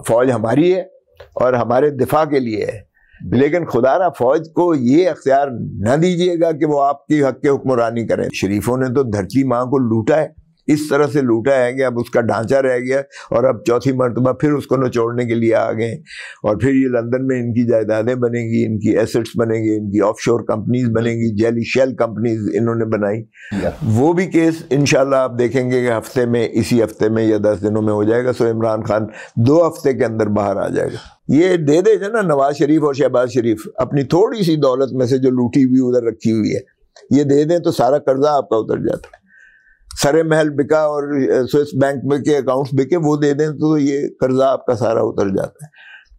فوج ہماری ہے اور ہمارے دفاع کے لیے ہے، لیکن خدا را فوج کو یہ اختیار نہ دیجیے گا کہ وہ آپ کی حق کے حکمرانی کریں۔ شریفوں نے تو دھرتی ماں کو لوٹا ہے، اس طرح سے لوٹا ہے کہ اب اس کا ڈھانچہ رہ گیا اور اب چوتھی مرتبہ پھر اس کو نچوڑنے کے لیے آ گئے، اور پھر یہ لندن میں ان کی جائیدادیں بنیں گی، ان کی ایسٹس بنیں گی، ان کی آف شور کمپنیز بنیں گی، جیلی شیل کمپنیز انہوں نے بنائی۔ وہ بھی کیس انشاءاللہ آپ دیکھیں گے کہ ہفتے میں، اسی ہفتے میں یا 10 دنوں میں ہو جائے گا۔ سو عمران خان 2 ہفتے کے اندر باہر آ جائے گا۔ یہ دے دے نا نواز شریف اور شہباز شریف اپنی تھوڑی سی دولت میں سے جو لوٹی ہوئی ادھر رکھی ہوئی ہے، یہ دے دیں تو سارا قرضہ آپ کا اتر جاتا ہے۔ سرے محل بکا اور سوئس بینک میں کے اکاؤنٹس بکے، وہ دے دیں تو یہ قرضہ آپ کا سارا اتر جاتا ہے۔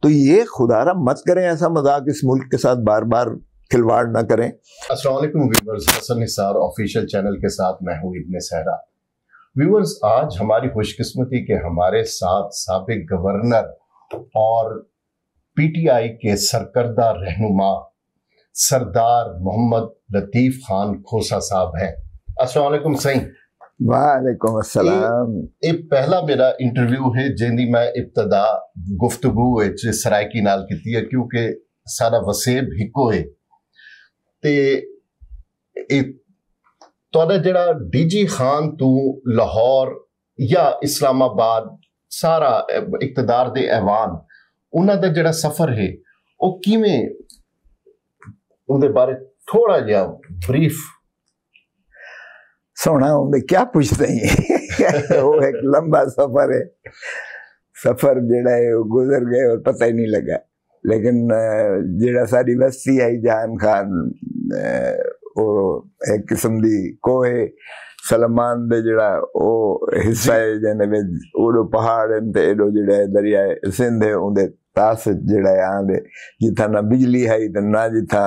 تو یہ خدا را مت کریں ایسا مذاق، اس ملک کے ساتھ بار بار کھلواڑ نہ کریں۔ السلام علیکم ویورز، حسن نثار آفیشیل چینل کے ساتھ میں ہوں ابن صحرا۔ ویورز، آج ہماری خوش قسمتی کہ ہمارے ساتھ سابق گورنر اور پی ٹی آئی کے سرکردہ رہنما سردار محمد لطیف خان کھوسا صاحب ہیں۔ السلام علیکم سائیں۔ وعلیکم السلام۔ یہ پہلا میرا انٹرویو ہے جن میں ابتدا گفتگو سرائکی نال کی ہے، کیونکہ سارا وسیب ہکو ہے۔ تو جڑا ڈی جی خان تو لاہور یا اسلام آباد سارا اقتدار دے ایوان انہاں دا جڑا سفر ہے وہ کیویں، ان دے بارے تھوڑا جہا بریف۔ سونا ہوں کیا پوچھتے ہیں، وہ ایک لمبا سفر ہے، سفر جڑا ہے وہ گزر گئے اور پتہ ہی نہیں لگا۔ لیکن جڑا ساری بستی آئی جہان خان، وہ ایک قسم دی کوہ سلمان دے جڑا وہ حصہ ہے جنے میں اوڑو پہاڑ تے ایڈو جڑا ہے دریائے سندھ ہے، ان دے تاس جڑا ہے آن دے جتھا نہ بجلی ہے نہ جتھا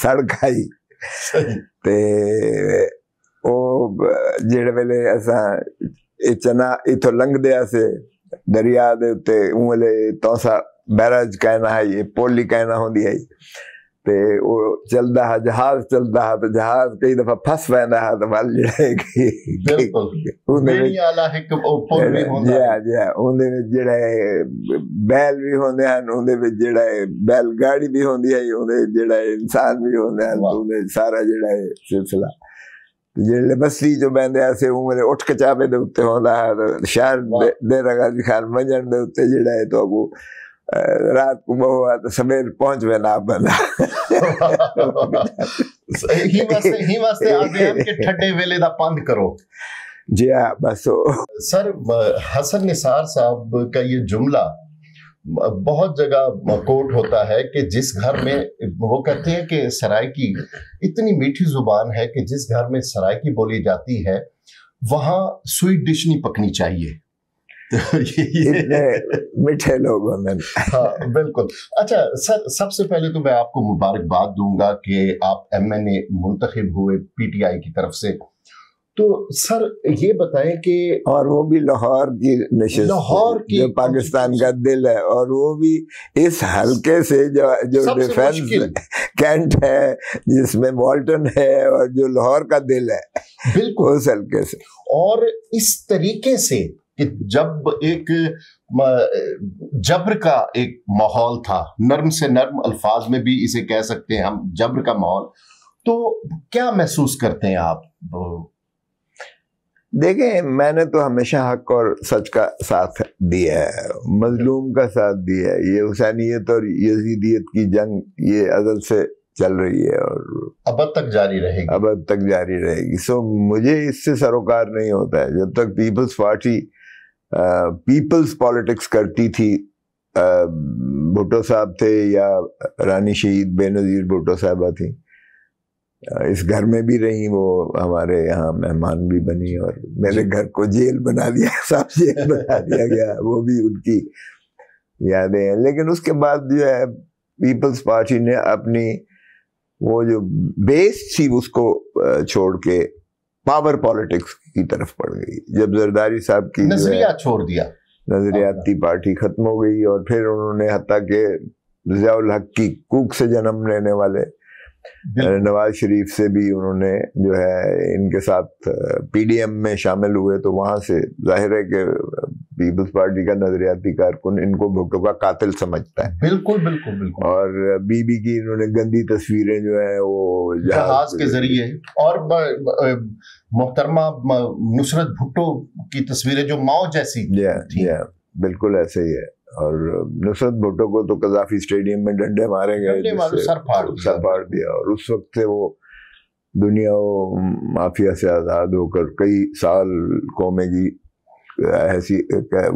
سڑک ہے۔ تے او جڑے ویلے اساں چنا اتھو لنگ دیا سے دریا دے تے اون ویلے توسا بیراج کہنا ہے، یہ پولی کہنا ہوندی ہے، تے وہ چلدا ہے جہاز چلدا ہے، تو جہاز کئی دفعہ پھس ویندا ہے تو ول جڑا ہے جڑا ہے بیل بھی ہوندے ہیں، اون دے جڑا ہے بیل گاڑی بھی ہوندی ہے، اون جڑا ہے انسان بھی ہوندے ہیں، تو سارا جڑا ہے سلسلہ جڑے بستی جو بہندے سے اون اٹھ کے چاوے دے اوتے ہوندا ہے۔ شہر دے رگا دی خان منجن دے اوتے جڑا ہے تو اگو رات کو بہوا تو سویر پہنچ وینا بندا۔ ہی واسطے آگے ہم کہ ٹھڈے ویلے دا پند کرو۔ جی ہاں بس۔ سر حسن نثار صاحب کا یہ جملہ بہت جگہ کوٹ ہوتا ہے کہ جس گھر میں، وہ کہتے ہیں کہ سرائکی اتنی میٹھی زبان ہے کہ جس گھر میں سرائکی بولی جاتی ہے وہاں سویٹ ڈش نہیں پکنی چاہیے۔ میٹھے لوگ ہوندے۔ ہاں بالکل۔ اچھا سر، سب سے پہلے تو میں آپ کو مبارکباد دوں گا کہ آپ ایم این اے منتخب ہوئے پی ٹی آئی کی طرف سے۔ تو سر یہ بتائیں کہ، اور وہ بھی لاہور کی نشست، لاہور کی جو پاکستان کا دل ہے، اور وہ بھی اس حلقے سے جو ڈیفینس کینٹ ہے، جس میں والٹن ہے، اور جو لاہور کا دل ہے، بالکل اس حلقے سے۔ اور اس طریقے سے کہ جب ایک جبر کا ایک ماحول تھا، نرم سے نرم الفاظ میں بھی اسے کہہ سکتے ہیں ہم، جبر کا ماحول، تو کیا محسوس کرتے ہیں آپ؟ دیکھیں، میں نے تو ہمیشہ حق اور سچ کا ساتھ دیا ہے، مظلوم کا ساتھ دیا ہے۔ یہ حسینیت اور یزیدیت کی جنگ یہ ازل سے چل رہی ہے اور ابد تک جاری رہے گی، ابد تک جاری رہے گی۔ سو مجھے اس سے سروکار نہیں ہوتا ہے جب تک پیپلز پارٹی پیپلز پالیٹکس کرتی تھی۔ بھٹو صاحب تھے یا رانی شہید بے نظیر بھٹو صاحبہ تھیں، اس گھر میں بھی رہی، وہ ہمارے یہاں مہمان بھی بنی، اور میرے گھر کو جیل بنا دیا، صاحب جیل بنا دیا گیا، وہ بھی ان کی یادیں ہیں۔ لیکن اس کے بعد جو ہے پیپلز پارٹی نے اپنی وہ جو بیس تھی اس کو چھوڑ کے پاور پالیٹکس کی طرف پڑ گئی۔ جب زرداری صاحب کی نظریہ چھوڑ دیا، نظریاتی پارٹی ختم ہو گئی، اور پھر انہوں نے حتیٰ کہ ضیاء الحق کی کوک سے جنم لینے والے نواز شریف سے بھی انہوں نے جو ہے ان کے ساتھ پی ڈی ایم میں شامل ہوئے، تو وہاں سے ظاہر ہے کہ پیپلز پارٹی کا نظریاتی کارکن ان کو بھٹو کا قاتل سمجھتا ہے۔ بالکل بالکل بالکل۔ اور بی بی کی انہوں نے گندی تصویریں جو ہیں وہ جہاز کے ذریعے، اور محترمہ نصرت بھٹو کی تصویریں جو ماؤ جیسی تھی، بالکل ایسے ہی ہے۔ اور نصرت بھٹو کو تو قذافی اسٹیڈیم میں ڈنڈے مارے گئے، سر پھاڑ دیا، اور اس وقت سے وہ دنیا و مافیا سے آزاد ہو کر کئی سال قومے کی ایسی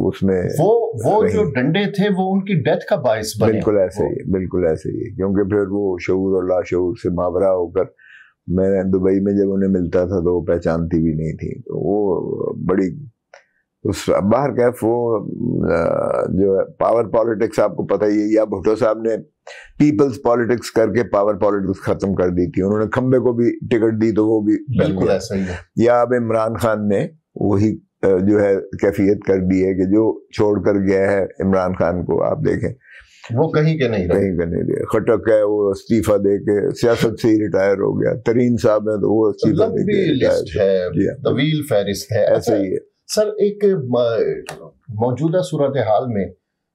اس میں وہ جو ڈنڈے تھے وہ ان کی ڈیتھ کا باعث بنے۔ بالکل ایسے ہی، بالکل ایسے ہی، کیونکہ پھر وہ شعور اور لاشعور سے ماورا ہو کر، میں دبئی میں جب انہیں ملتا تھا تو وہ پہچانتی بھی نہیں تھی، تو وہ بڑی اس باہر کیف وہ جو ہے پاور پالیٹکس آپ کو پتہ ہی ہے، یا بھٹو صاحب نے پیپلز پالیٹکس کر کے پاور پالیٹکس ختم کر دی تھی، انہوں نے کھمبے کو بھی ٹکٹ دی تو وہ بھی بالکل ایسا ہی ہے، یا اب عمران خان نے وہی جو ہے کیفیت کر دی ہے کہ جو چھوڑ کر گیا ہے عمران خان کو آپ دیکھیں وہ کہیں کے نہیں رہے، خٹک ہے وہ استعفیٰ دے کے سیاست سے ہی ریٹائر ہو گیا، ترین صاحب ہیں تو وہ استعفیٰ دے کے لسٹ ہے، طویل فہرست ہے، ایسے ہی ہے۔ سر ایک موجودہ صورتحال میں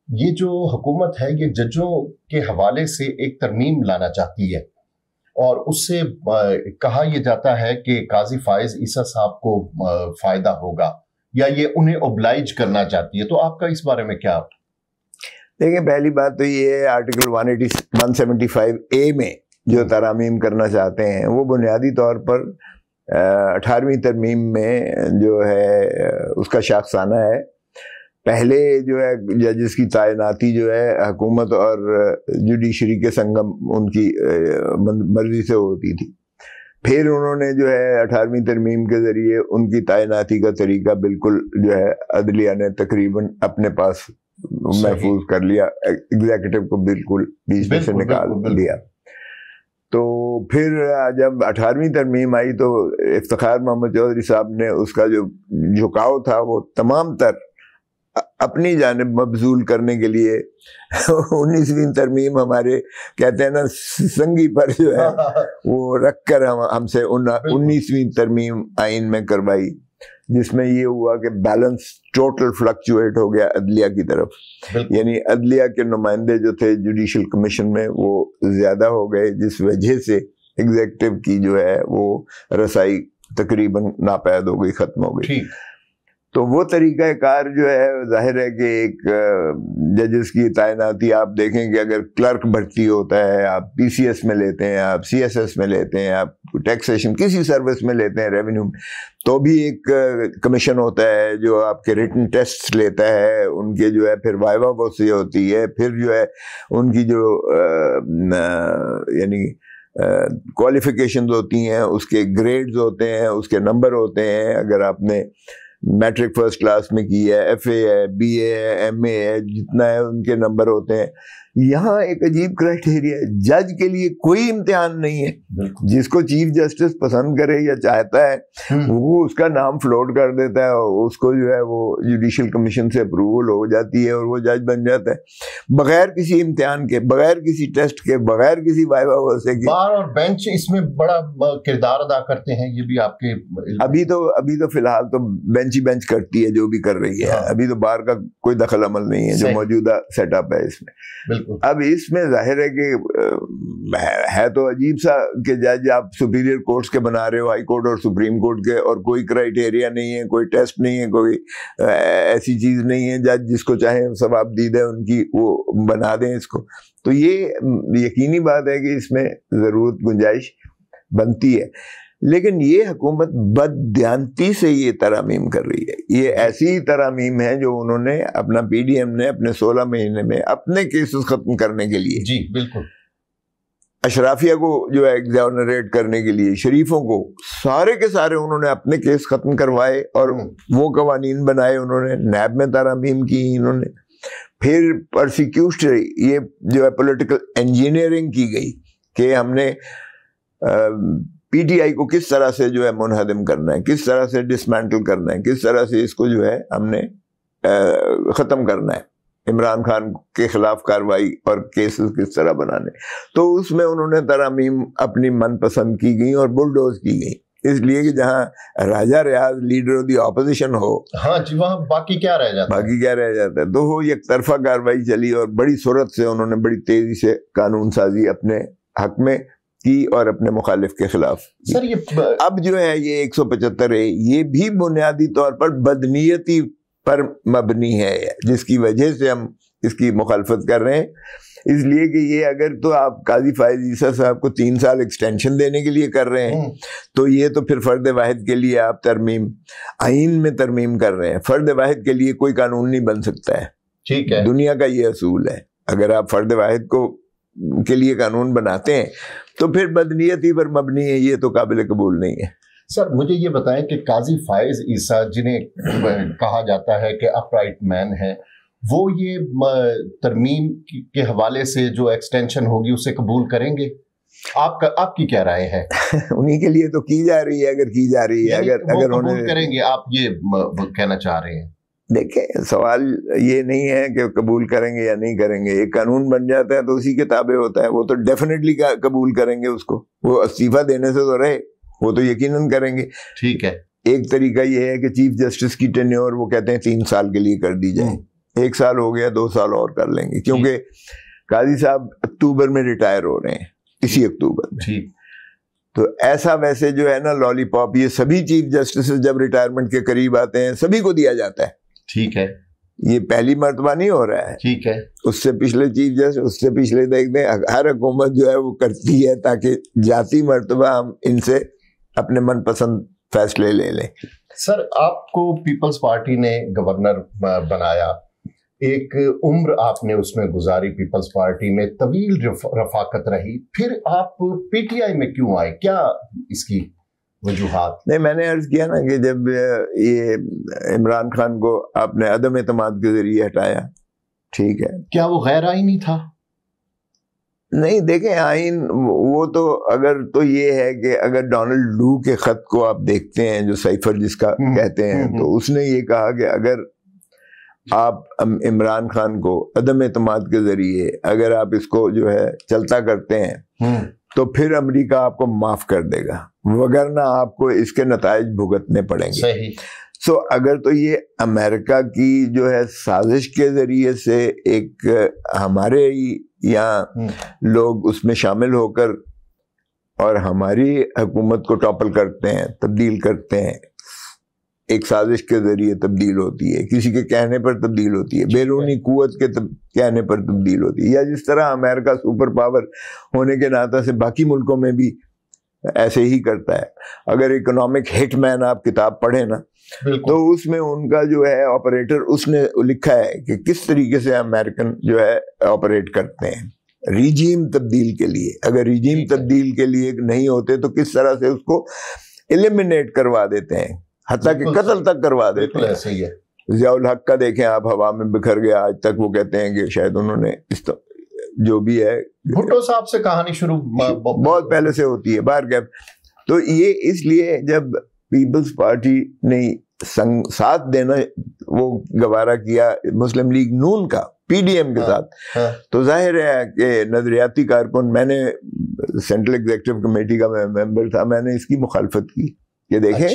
یہ جو حکومت ہے یہ ججوں کے حوالے سے ایک ترمیم لانا چاہتی ہے، اور اس سے کہا یہ جاتا ہے کہ قاضی فائز عیسیٰ صاحب کو فائدہ ہوگا، یا یہ انہیں اوبلائج کرنا چاہتی ہے، تو آپ کا اس بارے میں کیا؟ دیکھیں، پہلی بات تو یہ ہے آرٹیکل 175A میں جو ترامیم کرنا چاہتے ہیں وہ بنیادی طور پر 18ویں ترمیم میں جو ہے اس کا شاخسانہ ہے۔ پہلے جو ہے ججز کی تعیناتی جو ہے حکومت اور جوڈیشری کے سنگم ان کی مرضی سے ہوتی تھی، پھر انہوں نے جو ہے 18ویں ترمیم کے ذریعے ان کی تعیناتی کا طریقہ بالکل جو ہے عدلیہ نے تقریباً اپنے پاس محفوظ کر لیا، ایگزیکٹو کو بالکل بیچ میں سے نکال دیا۔ تو پھر جب 18ویں ترمیم آئی تو افتخار محمد چودھری صاحب نے اس کا جو جھکاؤ تھا وہ تمام تر اپنی جانب مبذول کرنے کے لیے 19ویں ترمیم ہمارے کہتے ہیں نا سنگی پر جو ہے وہ رکھ کر ہم سے 19ویں ترمیم آئین میں کروائی، جس میں یہ ہوا کہ بیلنس ٹوٹل فلکچویٹ ہو گیا عدلیہ کی طرف، یعنی عدلیہ کے نمائندے جو تھے جوڈیشل کمیشن میں وہ زیادہ ہو گئے، جس وجہ سے ایگزیکٹو کی جو ہے وہ رسائی تقریباً ناپید ہو گئی، ختم ہو گئی۔ تو وہ طریقہ کار جو ہے ظاہر ہے کہ ایک ججز کی تعیناتی آپ دیکھیں کہ اگر کلرک بھرتی ہوتا ہے، آپ پی سی ایس میں لیتے ہیں، آپ سی ایس ایس میں لیتے ہیں، آپ ٹیکسیشن کسی سروس میں لیتے ہیں، ریونیو میں، تو بھی ایک کمیشن ہوتا ہے جو آپ کے ریٹن ٹیسٹ لیتا ہے، ان کے جو ہے پھر وائوا وصی ہوتی ہے، پھر جو ہے ان کی جو یعنی کوالیفیکیشنز ہوتی ہیں، اس کے گریڈز ہوتے ہیں، اس کے نمبر ہوتے ہیں، اگر آپ نے میٹرک فرسٹ کلاس میں کی ہے، ایف اے ہے، بی اے ہے، ایم اے ہے، جتنا ہے ان کے نمبر ہوتے ہیں۔ یہاں ایک عجیب کرائٹیریا ہے، جج کے لیے کوئی امتحان نہیں ہے، جس کو چیف جسٹس پسند کرے یا چاہتا ہے وہ اس کا نام فلوٹ کر دیتا ہے، اور اس کو جو ہے وہ جوڈیشل کمیشن سے اپروول ہو جاتی ہے اور وہ جج بن جاتا ہے، بغیر کسی امتحان کے، بغیر کسی ٹیسٹ کے، بغیر کسی وائوا واسطے کے۔ بار اور بینچ اس میں بڑا کردار ادا کرتے ہیں، یہ بھی آپ کے ابھی تو فی الحال تو بینچ ہی بینچ کرتی ہے جو بھی کر رہی ہے، ابھی تو بار کا کوئی دخل عمل نہیں ہے جو موجودہ سیٹ اپ ہے اس میں۔ اب اس میں ظاہر ہے کہ ہے تو عجیب سا کہ جج آپ سپیریئر کورٹس کے بنا رہے ہو، ہائی کورٹ اور سپریم کورٹ کے، اور کوئی کرائٹیریا نہیں ہے، کوئی ٹیسٹ نہیں ہے، کوئی ایسی چیز نہیں ہے، جج جس کو چاہیں ثواب دید ہے ان کی وہ بنا دیں اس کو۔ تو یہ یقینی بات ہے کہ اس میں ضرورت گنجائش بنتی ہے، لیکن یہ حکومت بددیانتی سے یہ ترامیم کر رہی ہے۔ یہ ایسی ترامیم ہے جو انہوں نے اپنا پی ڈی ایم نے اپنے 16 مہینے میں اپنے کیسز ختم کرنے کے لیے، جی بالکل، اشرافیہ کو جو ہے ایگزونریٹ کرنے کے لیے، شریفوں کو، سارے کے سارے انہوں نے اپنے کیس ختم کروائے اور وہ قوانین بنائے، انہوں نے نیب میں ترامیم کی، انہوں نے پھر پرسیکیوشنری یہ جو ہے پولیٹیکل انجینئرنگ کی گئی کہ ہم نے پی ٹی آئی کو کس طرح سے جو ہے منہدم کرنا ہے، کس طرح سے ڈسمینٹل کرنا ہے، کس طرح سے اس کو جو ہے ہم نے ختم کرنا ہے۔ عمران خان کے خلاف کاروائی اور کیسز کس طرح بنانے. تو اس میں انہوں نے ترامیم اپنی من پسند کی گئی اور بلڈوز کی گئی، اس لیے کہ جہاں راجہ ریاض لیڈر آف دی اپوزیشن ہو، ہاں جی، وہاں باقی کیا رہ جاتا ہے. تو وہ یک طرفہ کاروائی چلی اور بڑی صورت سے انہوں نے بڑی تیزی سے قانون سازی اپنے حق میں کی اور اپنے مخالف کے خلاف. سر یہ اب جو ہے یہ 175 ہے، یہ بھی بنیادی طور پر بدنیتی پر مبنی ہے، جس کی وجہ سے ہم اس کی مخالفت کر رہے ہیں. اس لیے کہ یہ اگر تو آپ قاضی فائز عیسیٰ صاحب کو 3 سال ایکسٹینشن دینے کے لیے کر رہے ہیں تو یہ تو پھر فرد واحد کے لیے آپ آئین میں ترمیم کر رہے ہیں. فرد واحد کے لیے کوئی قانون نہیں بن سکتا ہے، ٹھیک ہے، دنیا کا یہ اصول ہے. اگر آپ فرد واحد کے لیے قانون بناتے ہیں تو پھر بدنیتی پر مبنی ہے، یہ تو قابل قبول نہیں ہے. سر مجھے یہ بتائیں کہ قاضی فائز عیسیٰ جنہیں کہا جاتا ہے کہ اپ رائٹ مین ہے، وہ یہ ترمیم کے حوالے سے جو ایکسٹینشن ہوگی اسے قبول کریں گے؟ آپ کی کیا رائے ہے؟ انہی کے لیے تو کی جا رہی ہے، اگر کی جا رہی ہے، اگر قبول کریں گے، آپ یہ کہنا چاہ رہے ہیں؟ دیکھیں سوال یہ نہیں ہے کہ قبول کریں گے یا نہیں کریں گے. ایک قانون بن جاتا ہے تو اسی کے تابع ہوتا ہے، وہ تو ڈیفینیٹلی قبول کریں گے اس کو. وہ استعفیٰ دینے سے تو رہے، وہ تو یقیناً کریں گے. ٹھیک ہے. ایک طریقہ یہ ہے کہ چیف جسٹس کی ٹینیور وہ کہتے ہیں 3 سال کے لیے کر دی جائے. 1 سال ہو گیا، 2 سال اور کر لیں گے، کیونکہ قاضی صاحب اکتوبر میں ریٹائر ہو رہے ہیں، اسی اکتوبر میں. تو ایسا ویسے جو ہے نا لالی پاپ، یہ سبھی چیف جسٹس جب ریٹائرمنٹ کے قریب آتے ہیں سبھی کو دیا جاتا ہے. ٹھیک ہے. یہ پہلی مرتبہ نہیں ہو رہا ہے. ٹھیک ہے. اس سے پچھلے چیف جسٹس، اس سے پچھلے دیکھتے ہیں، ہر حکومت جو ہے وہ کرتی ہے تاکہ ذاتی مرتبہ ہم ان سے اپنے من پسند فیصلے لے لیں. سر آپ کو پیپلز پارٹی نے گورنر بنایا، ایک عمر آپ نے اس میں گزاری پیپلز پارٹی میں، طویل رفاقت رہی، پھر آپ پی ٹی آئی میں کیوں آئے؟ کیا اس کی وجوہات؟ نہیں، میں نے عرض کیا نا کہ جب یہ عمران خان کو آپ نے عدم اعتماد کے ذریعے ہٹایا، ٹھیک ہے، کیا وہ غیر آئینی تھا؟ نہیں، دیکھیں آئین وہ تو اگر تو یہ ہے کہ اگر ڈونلڈ لو کے خط کو آپ دیکھتے ہیں، جو سائفر جس کا کہتے ہیں، تو اس نے یہ کہا کہ اگر آپ عمران خان کو عدم اعتماد کے ذریعے اگر آپ اس کو جو ہے چلتا کرتے ہیں تو پھر امریکہ آپ کو معاف کر دے گا، وگرنہ آپ کو اس کے نتائج بھگتنے پڑیں گے. صحیح. سو اگر تو یہ امریکہ کی جو ہے سازش کے ذریعے سے ایک ہمارے یہاں لوگ اس میں شامل ہو کر اور ہماری حکومت کو ٹاپل کرتے ہیں، تبدیل کرتے ہیں، ایک سازش کے ذریعے تبدیل ہوتی ہے، کسی کے کہنے پر تبدیل ہوتی ہے، بیرونی قوت کے کہنے پر تبدیل ہوتی ہے، یا جس طرح امریکہ سپر پاور ہونے کے ناطے سے باقی ملکوں میں بھی ایسے ہی کرتا ہے. اگر اکنامک ہٹ مین آپ کتاب پڑھیں نا تو اس میں ان کا جو ہے آپریٹر، اس نے لکھا ہے کہ کس طریقے سے امریکن جو ہے آپریٹ کرتے ہیں ریجیم تبدیل کے لیے. اگر ریجیم تبدیل کے لیے نہیں ہوتے تو کس طرح سے اس کو ایلیمینیٹ کروا دیتے ہیں، حتیٰ کہ قتل تک کروا دیتے ہیں. ایسے ہی ہے. ضیاء الحق کا دیکھیں آپ، ہوا میں بکھر گیا، آج تک وہ کہتے ہیں کہ شاید انہوں نے جو بھی ہے بھٹو صاحب سے کہانی شروع بہت پہلے سے ہوتی ہے باہر گیپ. تو یہ اس لیے جب پیپلز پارٹی نے ساتھ دینا وہ گوارا کیا مسلم لیگ نون کا پی ڈی ایم کے ساتھ، تو ظاہر ہے کہ نظریاتی کارکن، میں نے سینٹرل ایگزیکٹو کمیٹی کا ممبر تھا، میں نے اس کی مخالفت کی کہ دیکھیں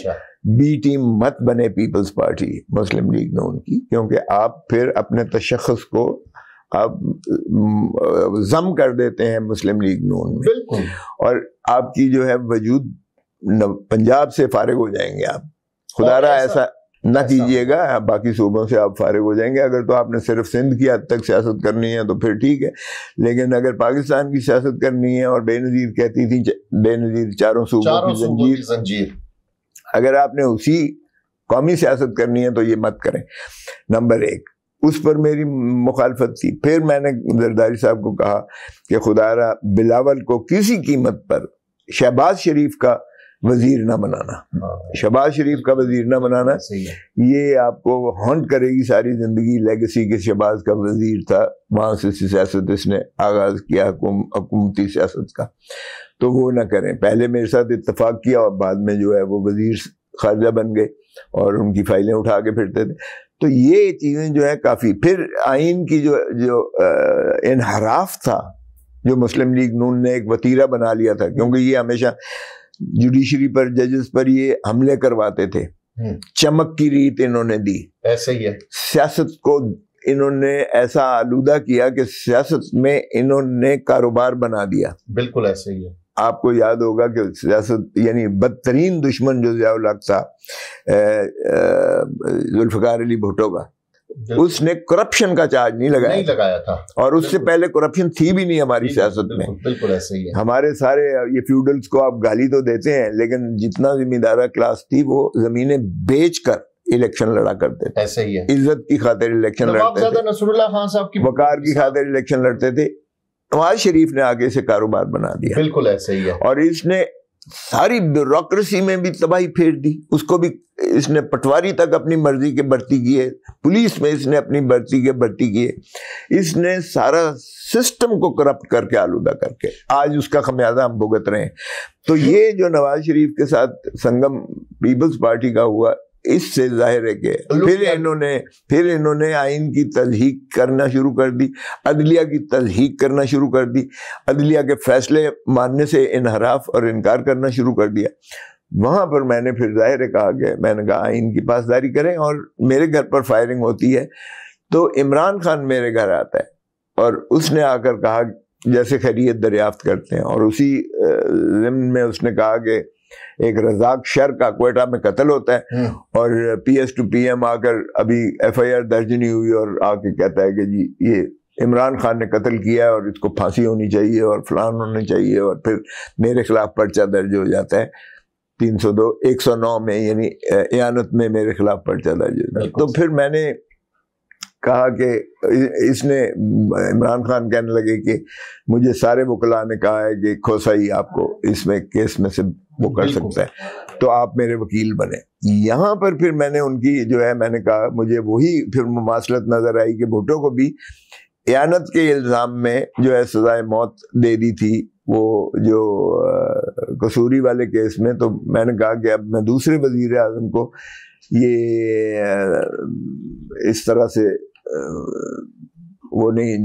بی ٹیم مت بنے پیپلز پارٹی مسلم لیگ نون کی، کیونکہ آپ پھر اپنے تشخص کو آپ ضم کر دیتے ہیں مسلم لیگ نون میں. بالکل. اور آپ کی جو ہے وجود پنجاب سے فارغ ہو جائیں گے آپ. خدا را ایسا نہ کیجئے گا، باقی صوبوں سے آپ فارغ ہو جائیں گے. اگر تو آپ نے صرف سندھ کی حد تک سیاست کرنی ہے تو پھر ٹھیک ہے، لیکن اگر پاکستان کی سیاست کرنی ہے، اور بے نظیر کہتی تھی بے نظیر چاروں صوبوں کی زنجیر، اگر آپ نے اسی قومی سیاست کرنی ہے تو یہ مت کریں. نمبر 1 اس پر میری مخالفت تھی. پھر میں نے زرداری صاحب کو کہا کہ خدا را بلاول کو کسی قیمت پر شہباز شریف کا وزیر نہ بنانا، شہباز شریف کا وزیر نہ بنانا، یہ آپ کو ہانٹ کرے گی ساری زندگی. لیگسی کے شہباز کا وزیر تھا، وہاں سے سیاست اس نے آغاز کیا، حکومتی سیاست کا. تو وہ نہ کریں. پہلے میرے ساتھ اتفاق کیا اور بعد میں جو ہے وہ وزیر خارجہ بن گئے. اور ان کی فائلیں اٹھا کے پھرتے تھے. تو یہ چیزیں جو ہے کافی. پھر آئین کی جو انحراف تھا جو مسلم لیگ نون نے ایک وتیرہ بنا لیا تھا, کیونکہ یہ ہمیشہ جوڈیشری پر, ججز پر یہ حملے کرواتے تھے, چمک کی ریت انہوں نے دی. ایسے ہی ہے. سیاست کو انہوں نے ایسا آلودہ کیا کہ سیاست میں انہوں نے کاروبار بنا دیا. بالکل ایسے ہی ہے. آپ کو یاد ہوگا کہ سیاست یعنی بدترین دشمن جو ضیاء الحق تھا ذوالفقار علی بھٹو کا, اس نے کرپشن کا چارج نہیں لگایا تھا, اور اس سے پہلے کرپشن تھی بھی نہیں ہماری سیاست میں. بالکل ایسے ہی ہے. ہمارے سارے یہ فیوڈلز کو آپ گالی تو دیتے ہیں, لیکن جتنا زمیندارہ کلاس تھی وہ زمینیں بیچ کر الیکشن لڑا کرتے تھے. ایسے ہی ہے. عزت کی خاطر الیکشن لڑتے تھے, نصر اللہ خان صاحب کی وقار کی خاطر الیکشن لڑتے تھے. نواز شریف نے آگے سے کاروبار بنا دیا. بالکل ایسے ہی ہے. اور اس نے ساری بیوروکریسی میں بھی تباہی پھیر دی. اس کو بھی اس نے پٹواری تک اپنی مرضی کے بھرتی کیے, پولیس میں اس نے اپنی بھرتی کیے. اس نے سارا سسٹم کو کرپٹ کر کے آلودہ کر کے آج اس کا خمیازہ ہم بھگت رہے ہیں. تو یہ جو نواز شریف کے ساتھ سنگم پیپلز پارٹی کا ہوا, اس سے ظاہر ہے کہ پھر انہوں نے آئین کی تضحیق کرنا شروع کر دی, عدلیہ کی تضحیق کرنا شروع کر دی, عدلیہ کے فیصلے ماننے سے انحراف اور انکار کرنا شروع کر دیا. وہاں پر میں نے پھر ظاہر ہے کہا کہ میں نے کہا آئین کی پاسداری کریں. اور میرے گھر پر فائرنگ ہوتی ہے تو عمران خان میرے گھر آتا ہے اور اس نے آ کر کہا جیسے خیریت دریافت کرتے ہیں, اور اسی ضمن میں اس نے کہا کہ ایک رزاق شر کا کوئٹہ میں قتل ہوتا ہے, اور P S to P M آ کر ابھی ایف آئی آر درج نہیں ہوئی, اور آ کے کہتا ہے کہ جی یہ عمران خان نے قتل کیا ہے اور اس کو پھانسی ہونی چاہیے اور فلان ہونی چاہیے, اور پھر میرے خلاف پرچہ درج ہو جاتا ہے 302 109 میں, یعنی اعانت میں میرے خلاف پرچہ درج ہو جاتا ہے. تو پھر میں نے کہا کہ اس نے عمران خان کہنے لگے کہ مجھے سارے وکلاء نے کہا ہے کہ کھوسا ہی آپ کو اس میں کیس میں سے وہ کر سکتا ہے, تو آپ میرے وکیل بنے. یہاں پر پھر میں نے ان کی جو ہے میں نے کہا مجھے وہی پھر مماثلت نظر آئی کہ بھٹو کو بھی اعانت کے الزام میں جو ہے سزائے موت دے دی تھی وہ جو قصوری والے کیس میں. تو میں نے کہا کہ اب میں دوسرے وزیر اعظم کو یہ اس طرح سے وہ نہیں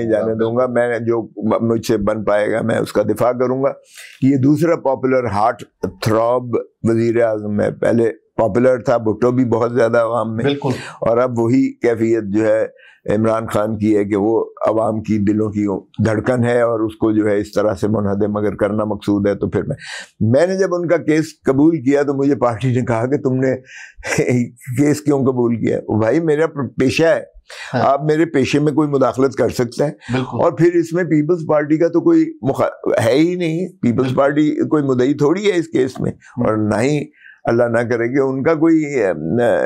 جانے دوں گا. میں جو مجھ سے بن پائے گا میں اس کا دفاع کروں گا. یہ دوسرا پاپولر ہارٹ تھراب وزیر اعظم ہے. پہلے پاپولر تھا بھٹو بھی بہت زیادہ عوام میں, اور اب وہی کیفیت جو ہے عمران خان کی ہے کہ وہ عوام کی دلوں کی دھڑکن ہے, اور اس کو جو ہے اس طرح سے منہدم اگر کرنا مقصود ہے. تو پھر میں نے جب ان کا کیس قبول کیا تو مجھے پارٹی نے کہا کہ تم نے کیس کیوں قبول کیا؟ بھائی میرا پیشہ ہے, آپ میرے پیشے میں کوئی مداخلت کر سکتا ہے, اور پھر اس میں پیپلز پارٹی کا تو کوئی ہے ہی نہیں. پیپلز پارٹی کوئی مدعی تھوڑی ہے اس کیس میں, اور نہ ہی اللہ نہ کرے کہ ان کا کوئی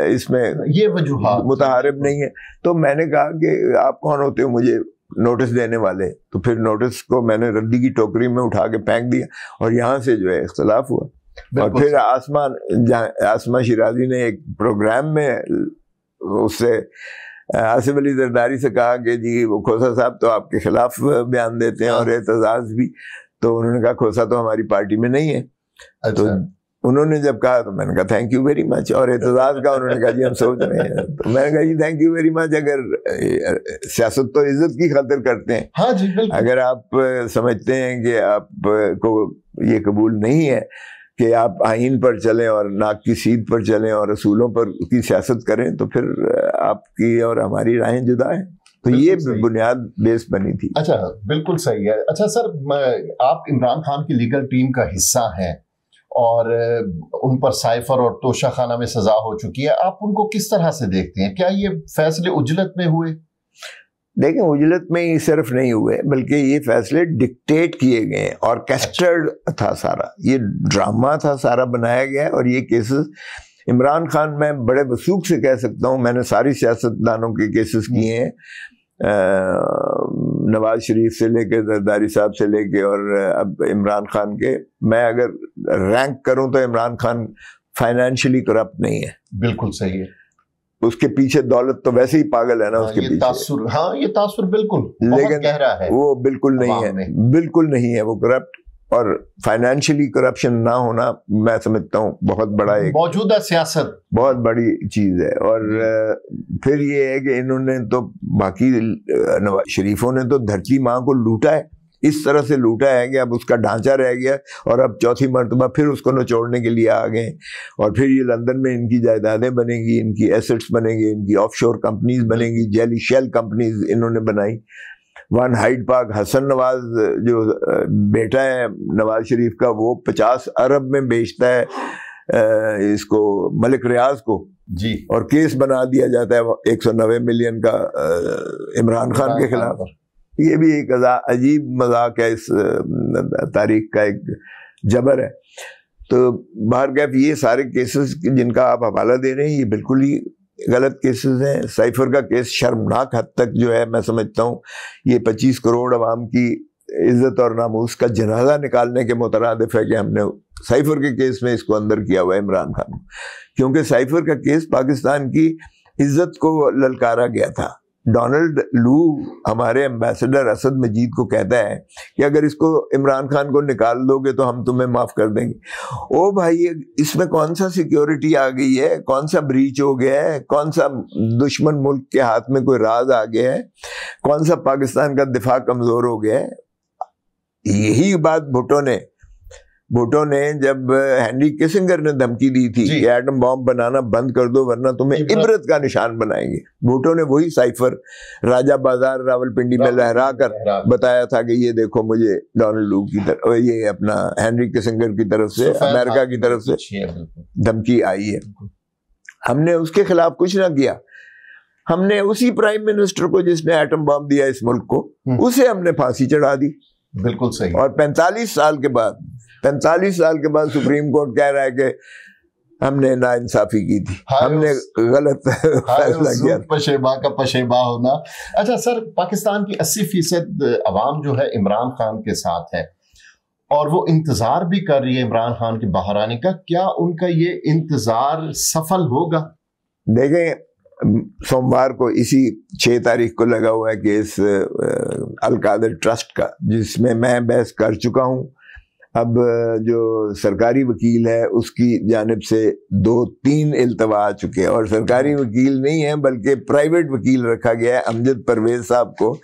اس میں یہ وجوہات متحارب نہیں ہے. تو میں نے کہا کہ آپ کون ہوتے ہو مجھے نوٹس دینے والے؟ تو پھر نوٹس کو میں نے ردی کی ٹوکری میں اٹھا کے پھینک دیا, اور یہاں سے جو ہے اختلاف ہوا. اور پھر آسمہ شیرازی نے ایک پروگرام میں اس سے آصف علی زرداری سے کہا کہ جی وہ کھوسا صاحب تو آپ کے خلاف بیان دیتے ہیں اور اعتزاز بھی. تو انہوں نے کہا کھوسا تو ہماری پارٹی میں نہیں ہے. تو انہوں نے جب کہا تو میں نے کہا تھینک یو ویری مچ, اور اعتزاز کا انہوں نے کہا جی ہم سوچ رہے ہیں. تو میں نے کہا جی تھینک یو ویری مچ. اگر سیاست تو عزت کی خاطر کرتے ہیں, ہاں جی اگر آپ سمجھتے ہیں کہ آپ کو یہ قبول نہیں ہے کہ آپ آئین پر چلیں اور ناک کی سیدھ پر چلیں اور اصولوں پر کی سیاست کریں, تو پھر آپ کی اور ہماری راہیں جدا ہیں. تو یہ بنیاد بیس بنی تھی. اچھا بالکل صحیح ہے. اچھا سر, آپ عمران خان کی لیگل ٹیم کا حصہ ہیں اور ان پر سائفر اور توشہ خانہ میں سزا ہو چکی ہے, آپ ان کو کس طرح سے دیکھتے ہیں؟ کیا یہ فیصلے اجلت میں ہوئے؟ دیکھیں اجلت میں ہی صرف نہیں ہوئے, بلکہ یہ فیصلے ڈکٹیٹ کیے گئے, آرکیسٹرڈ تھا سارا, یہ ڈرامہ تھا سارا بنایا گیا. اور یہ کیسز عمران خان میں بڑے وثوق سے کہہ سکتا ہوں, میں نے ساری سیاستدانوں کے کیسز کیے ہیں, نواز شریف سے لے کے زرداری صاحب سے لے کے اور اب عمران خان کے. میں اگر رینک کروں تو عمران خان فائنینشلی کرپٹ نہیں ہے. بالکل صحیح ہے. اس کے پیچھے دولت تو ویسے ہی پاگل ہے نا اس کے پیچھے. یہ تاثر بالکل لیکن وہ بالکل نہیں ہے, بالکل نہیں ہے وہ کرپٹ. اور فائنینشلی کرپشن نہ ہونا میں سمجھتا ہوں بہت بڑا ایک موجودہ سیاست بہت بڑی چیز ہے. اور پھر یہ ہے کہ انہوں نے تو باقی نواز شریفوں نے تو دھرتی ماں کو لوٹا ہے, اس طرح سے لوٹا ہے کہ اب اس کا ڈھانچہ رہ گیا اور اب چوتھی مرتبہ پھر اس کو نچوڑنے کے لیے آ گئے. اور پھر یہ لندن میں ان کی جائیدادیں بنیں گی, ان کی ایسٹس بنیں گی, ان کی آف شور کمپنیز بنیں گی, جیلی شیل کمپنیز انہوں نے بنائی. One Hyde park, Hasan Nawaz جو بیٹا ہے نواز شریف کا, وہ 50 ارب میں بیچتا ہے اس کو ملک ریاض کو جی, اور کیس بنا دیا جاتا ہے 190 ملین کا عمران خان کے خلاف. یہ بھی ایک عجیب مذاق ہے, اس تاریخ کا ایک جبر ہے. تو بہرکیف یہ سارے کیسز جن کا آپ حوالہ دے رہے ہیں یہ بالکل ہی غلط کیسز ہیں. سائفر کا کیس شرمناک حد تک جو ہے میں سمجھتا ہوں یہ 25 کروڑ عوام کی عزت اور ناموس کا جنازہ نکالنے کے مترادف ہے کہ ہم نے سائفر کے کیس میں اس کو اندر کیا ہوا ہے عمران خان کو, کیونکہ سائفر کا کیس پاکستان کی عزت کو للکارا گیا تھا. ڈونلڈ لو ہمارے ایمبیسڈر اسد مجید کو کہتا ہے کہ اگر اس کو عمران خان کو نکال دو گے تو ہم تمہیں معاف کر دیں گے. او بھائی, اس میں کون سا سیکیورٹی آ گئی ہے, کون سا بریچ ہو گیا ہے, کون سا دشمن ملک کے ہاتھ میں کوئی راز آ گیا ہے, کون سا پاکستان کا دفاع کمزور ہو گیا ہے. یہی بات بھٹو نے جب ہینری کسنگر نے دھمکی دی تھی کہ ایٹم بام بنانا بند کر دو ورنہ تمہیں عبرت کا نشان بنائیں گے, بھٹو نے وہی سائفر راجہ بازار راولپنڈی میں لہرا کر بتایا تھا کہ یہ دیکھو مجھے ڈونلڈ لو کی طرف, یہ اپنا ہینری کسنگر کی طرف سے, امریکہ کی طرف سے دھمکی آئی ہے. ہم نے اس کے خلاف کچھ نہ کیا, ہم نے اسی پرائم منسٹر کو جس نے ایٹم بام دیا اس ملک کو, اسے ہم نے پھانسی چڑھا دی. بالکل صحیح. اور 45 سال کے بعد سپریم کورٹ کہہ رہا ہے کہ ہم نے ناانصافی کی تھی, ہم نے غلط فیصلہ کیا. پشیبا کا پشیبا ہونا. اچھا سر, پاکستان کی 80% عوام جو ہے عمران خان کے ساتھ ہے اور وہ انتظار بھی کر رہی ہے عمران خان کے باہر آنے کا. کیا ان کا یہ انتظار سفل ہوگا؟ دیکھیں, سوموار کو اسی 6 تاریخ کو لگا ہوا ہے کہ اس القادر ٹرسٹ کا, جس میں میں بحث کر چکا ہوں. اب جو سرکاری وکیل ہے اس کی جانب سے 2-3 التوا آ چکے ہیں, اور سرکاری وکیل نہیں ہے بلکہ پرائیویٹ وکیل رکھا گیا ہے امجد پرویز صاحب کو,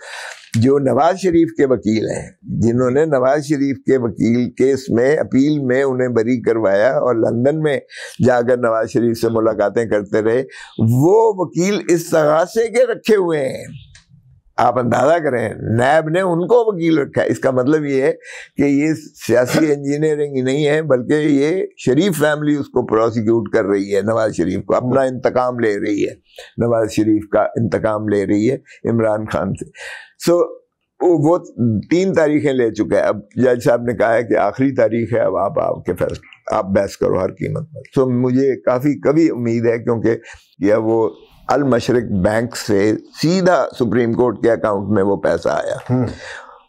جو نواز شریف کے وکیل ہیں, جنہوں نے نواز شریف کے وکیل کیس میں اپیل میں انہیں بری کروایا اور لندن میں جا کر نواز شریف سے ملاقاتیں کرتے رہے. وہ وکیل استغاثے کے رکھے ہوئے ہیں. آپ اندازہ کریں, نیب نے ان کو وکیل رکھا ہے. اس کا مطلب یہ ہے کہ یہ سیاسی انجینئرنگ ہی نہیں ہے بلکہ یہ شریف فیملی اس کو پروسیکیوٹ کر رہی ہے, نواز شریف کو اپنا انتقام لے رہی ہے, نواز شریف کا انتقام لے رہی ہے عمران خان سے. سو وہ 3 تاریخیں لے چکا ہے. اب جج صاحب نے کہا ہے کہ آخری تاریخ ہے, اب آپ کے فیصلے آپ بحث کرو ہر قیمت پر. سو مجھے کبھی امید ہے, کیونکہ یہ وہ المشرق بینک سے سیدھا سپریم کورٹ کے اکاؤنٹ میں وہ پیسہ آیا.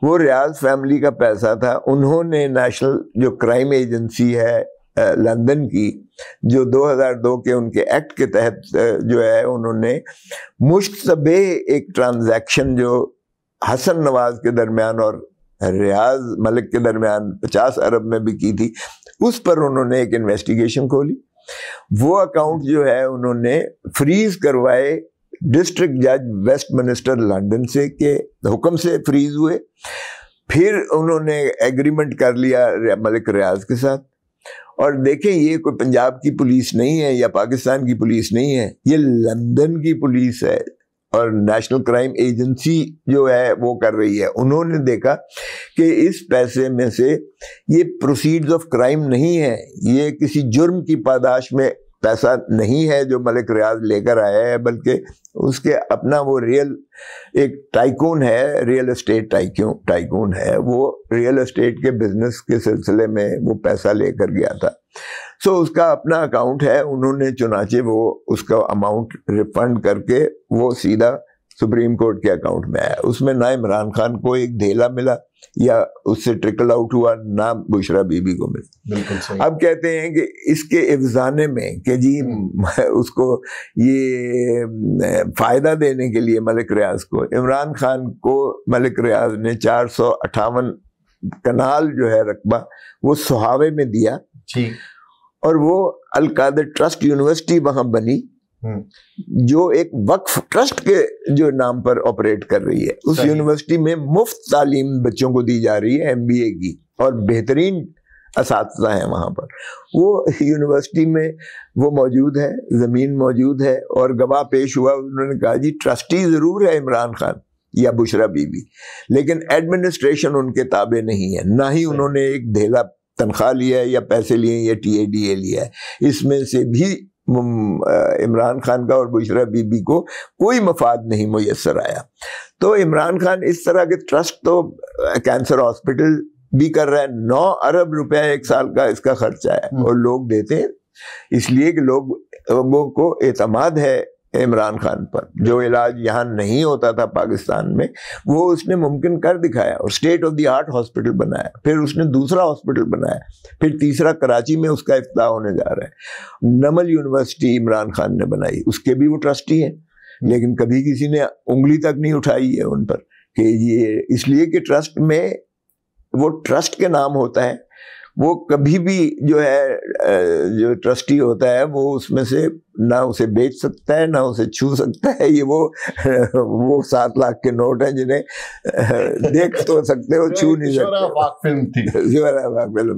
وہ ریاض فیملی کا پیسہ تھا. انہوں نے نیشنل جو کرائم ایجنسی ہے لندن کی, جو 2002 کے ان کے ایکٹ کے تحت جو ہے انہوں نے مشتبہ ایک ٹرانزیکشن جو حسن نواز کے درمیان اور ریاض ملک کے درمیان 50 ارب میں بھی کی تھی, اس پر انہوں نے ایک انویسٹیگیشن کھولی. وہ اکاؤنٹ جو ہے انہوں نے فریز کروائے ڈسٹرکٹ جج ویسٹ منسٹر لندن سے کے حکم سے فریز ہوئے. پھر انہوں نے ایگریمنٹ کر لیا ملک ریاض کے ساتھ. اور دیکھیں, یہ کوئی پنجاب کی پولیس نہیں ہے یا پاکستان کی پولیس نہیں ہے, یہ لندن کی پولیس ہے اور نیشنل کرائم ایجنسی جو ہے وہ کر رہی ہے. انہوں نے دیکھا کہ اس پیسے میں سے یہ پروسیڈز آف کرائم نہیں ہے, یہ کسی جرم کی پاداش میں پیسہ نہیں ہے جو ملک ریاض لے کر آیا ہے, بلکہ اس کے اپنا وہ ایک ٹائکون ہے, ریئل اسٹیٹ ٹائکون ہے, وہ ریئل اسٹیٹ کے بزنس کے سلسلے میں وہ پیسہ لے کر گیا تھا. سو اس کا اپنا اکاؤنٹ ہے. انہوں نے چنانچہ وہ اس کا اماؤنٹ ریفنڈ کر کے وہ سیدھا سپریم کورٹ کے اکاؤنٹ میں آیا. اس میں نہ عمران خان کو ایک دھیلا ملا یا اس سے ٹرکل آؤٹ ہوا, نہ بشرا بی بی کو ملا. بالکل صحیح. اب کہتے ہیں کہ اس کے افزانے میں کہ جی اس کو یہ فائدہ دینے کے لیے ملک ریاض کو, عمران خان کو ملک ریاض نے 458 کنال جو ہے رقبہ وہ سہاوے میں دیا اور وہ القادر ٹرسٹ یونیورسٹی وہاں بنی جو ایک وقف ٹرسٹ کے جو نام پر آپریٹ کر رہی ہے. اس یونیورسٹی میں مفت تعلیم بچوں کو دی جا رہی ہے MBA کی, اور بہترین اساتذہ ہیں وہاں پر. وہ یونیورسٹی میں وہ موجود ہے, زمین موجود ہے, اور گواہ پیش ہوا. انہوں نے کہا جی ٹرسٹی ضرور ہے عمران خان یا بشرا بی بی, لیکن ایڈمنسٹریشن ان کے تابع نہیں ہے, نہ ہی انہوں نے ایک ڈھیلا تنخواہ لیا ہے یا پیسے لیے یا TADA لیا ہے. اس میں سے بھی عمران خان کا اور بشرا بی بی کو کوئی مفاد نہیں میسر آیا. تو عمران خان اس طرح کے ٹرسٹ تو کینسر ہاسپٹل بھی کر رہا ہے, 9 ارب روپے ایک سال کا اس کا خرچہ ہے, اور لوگ دیتے ہیں اس لیے کہ لوگوں کو اعتماد ہے عمران خان پر. جو علاج یہاں نہیں ہوتا تھا پاکستان میں وہ اس نے ممکن کر دکھایا, اور state of the art hospital بنایا, پھر اس نے دوسرا ہاسپٹل بنایا, پھر تیسرا کراچی میں اس کا افتتاح ہونے جا رہا ہے. نمل یونیورسٹی عمران خان نے بنائی, اس کے بھی وہ ٹرسٹی ہیں, لیکن کبھی کسی نے انگلی تک نہیں اٹھائی ہے ان پر کہ یہ, اس لیے کہ ٹرسٹ میں وہ ٹرسٹ کے نام ہوتا ہے, وہ کبھی بھی جو ہے جو ٹرسٹی ہوتا ہے وہ اس میں سے نہ اسے بیچ سکتا ہے نہ اسے چھو سکتا ہے. یہ وہ 7 لاکھ کے نوٹ ہیں جنہیں دیکھ تو سکتے ہو, چھو نہیں سکتے.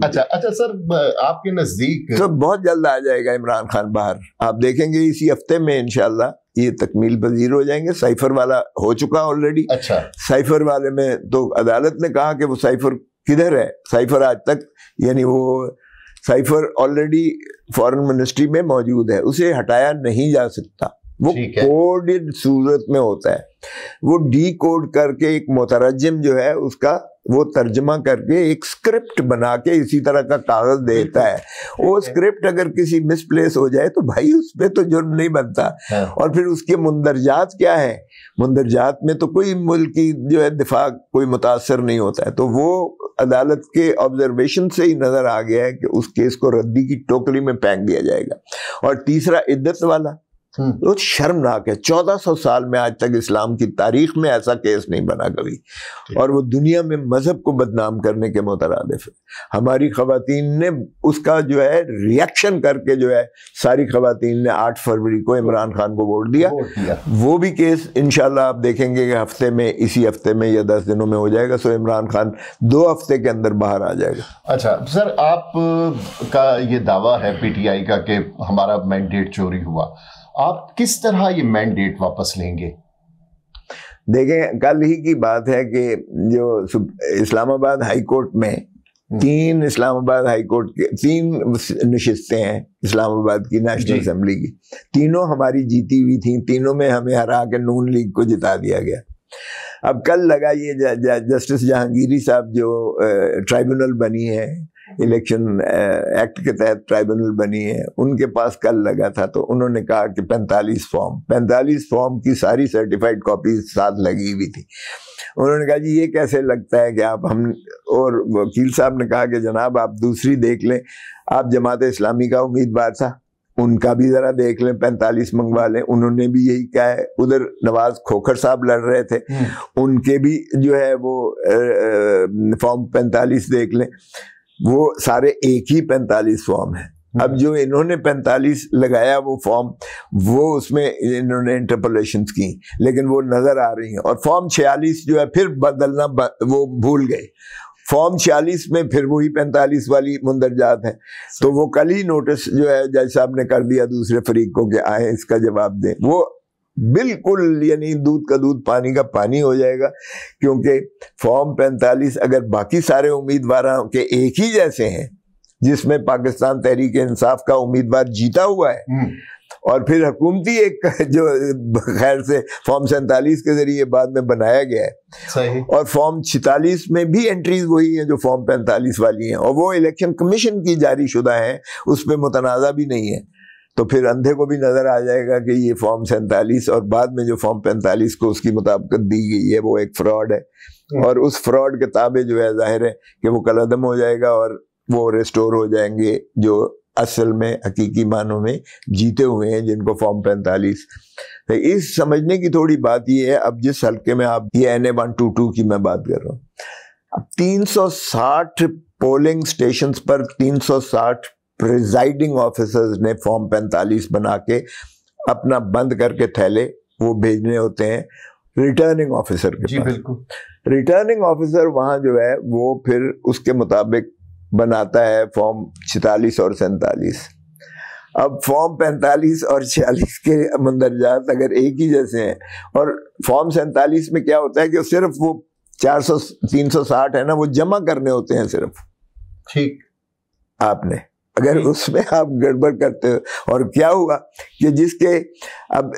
اچھا سر, آپ کے نزدیک تو بہت جلد آ جائے گا عمران خان باہر, آپ دیکھیں گے اسی ہفتے میں انشاءاللہ یہ تکمیل پذیر ہو جائیں گے. سائفر والا ہو چکا آلریڈی. اچھا, سائفر والے میں تو عدالت نے کہا کہ وہ سائفر کدھر ہے. سائفر آج تک, یعنی وہ سائفر آلریڈی فارن منسٹری میں موجود ہے, اسے ہٹایا نہیں جا سکتا. وہ کوڈڈ صورت میں ہوتا ہے, وہ ڈی کوڈ کر کے ایک مترجم جو ہے اس کا وہ ترجمہ کر کے ایک سکرپٹ بنا کے اسی طرح کا کاغذ دیتا ہے. وہ سکرپٹ اگر کسی مس پلیس ہو جائے تو بھائی اس پہ تو جرم نہیں بنتا. اور پھر اس کے مندرجات کیا ہے, مندرجات میں تو کوئی ملکی جو ہے دفاع کوئی متاثر نہیں ہوتا ہے. تو وہ عدالت کے آبزرویشن سے ہی نظر آ گیا ہے کہ اس کیس کو ردی کی ٹوکری میں پھینک دیا جائے گا. اور تیسرا عدت والا, بہت شرمناک ہے. 1400 سال میں آج تک اسلام کی تاریخ میں ایسا کیس نہیں بنا کبھی, اور وہ دنیا میں مذہب کو بدنام کرنے کے مترادف ہے. ہماری خواتین نے اس کا جو ہے ریاکشن کر کے جو ہے ساری خواتین نے 8 فروری کو عمران خان کو ووٹ دیا. وہ بھی کیس انشاءاللہ آپ دیکھیں گے کہ ہفتے میں, اسی ہفتے میں یا 10 دنوں میں ہو جائے گا. سو عمران خان 2 ہفتے کے اندر باہر آ جائے گا. اچھا سر, آپ کا یہ دعویٰ ہے PTI کا کہ ہمارا مینڈیٹ چوری ہوا, آپ کس طرح یہ مینڈیٹ واپس لیں گے؟ دیکھیں, کل ہی کی بات ہے کہ جو اسلام آباد ہائی کورٹ میں 3 اسلام آباد ہائی کورٹ کے 3 نشستیں ہیں اسلام آباد کی نیشنل اسمبلی کی, تینوں ہماری جیتی ہوئی تھیں. تینوں میں ہمیں ہرا کے نون لیگ کو جتا دیا گیا. اب کل لگا یہ جسٹس جہانگیری صاحب جو ٹرائبونل بنی ہے, الیکشن ایکٹ کے تحت ٹرائبونل بنی ہے, ان کے پاس کل لگا تھا. تو انہوں نے کہا کہ 45 فارم کی ساری سرٹیفائڈ کاپیز ساتھ لگی ہوئی تھی. انہوں نے کہا جی یہ کیسے لگتا ہے کہ آپ ہم, اور وکیل صاحب نے کہا کہ جناب آپ دوسری دیکھ لیں, آپ جماعت اسلامی کا امیدوار تھا, ان کا بھی ذرا دیکھ لیں, 45 منگوا لیں. انہوں نے بھی یہی کہا ہے. ادھر نواز کھوکھر صاحب لڑ رہے تھے, ان کے بھی جو ہے وہ فارم 45 دیکھ لیں. وہ سارے ایک ہی 45 فارم ہیں. اب جو انہوں نے 45 لگایا وہ فارم, وہ اس میں انہوں نے انٹرپولیشنز کی, لیکن وہ نظر آ رہی ہیں. اور فارم 46 جو ہے پھر بدلنا وہ بھول گئے. فارم 46 میں پھر وہی 45 والی مندرجات ہیں. تو وہ کل ہی نوٹس جو ہے جج صاحب نے کر دیا دوسرے فریق کو کہ آئیں اس کا جواب دیں. وہ بالکل یعنی دودھ کا دودھ پانی کا پانی ہو جائے گا, کیونکہ فارم 45 اگر باقی سارے امیدواراں کے ایک ہی جیسے ہیں, جس میں پاکستان تحریک انصاف کا امیدوار جیتا ہوا ہے, اور پھر حکومتی ایک جو خیر سے فارم 47 کے ذریعے بعد میں بنایا گیا ہے, صحیح, اور فارم 46 میں بھی انٹریز وہی ہیں جو فارم 45 والی ہیں, اور وہ الیکشن کمیشن کی جاری شدہ ہیں, اس پہ متنازع بھی نہیں ہے. تو پھر اندھے کو بھی نظر آ جائے گا کہ یہ فارم 47 اور بعد میں جو فارم 45 کو اس کی مطابقت دی گئی ہے وہ ایک فراڈ ہے. اور اس فراڈ کے تابع جو ہے ظاہر ہے کہ وہ کالعدم ہو جائے گا, اور وہ ریسٹور ہو جائیں گے جو اصل میں حقیقی معنوں میں جیتے ہوئے ہیں, جن کو فارم 45. تو اس سمجھنے کی تھوڑی بات یہ ہے, اب جس حلقے میں آپ یہ NA 122 کی میں بات کر رہا ہوں, اب 360 پولنگ سٹیشنز پر 360 پریزائڈنگ آفیسرز نے فارم 45 بنا کے اپنا بند کر کے تھیلے وہ بھیجنے ہوتے ہیں ریٹرننگ آفیسر کے جی پاس. بالکل. ریٹرننگ آفیسر وہاں جو ہے وہ پھر اس کے مطابق بناتا ہے فارم 46 اور 47. اب فارم 45 اور 46 کے مندرجات اگر ایک ہی جیسے ہیں اور فارم 47 میں کیا ہوتا ہے کہ صرف وہ 360 ہے نا وہ جمع کرنے ہوتے ہیں صرف. ٹھیک. آپ نے اگر اس میں آپ گڑبڑ کرتے ہو اور کیا ہوا کہ جس کے اب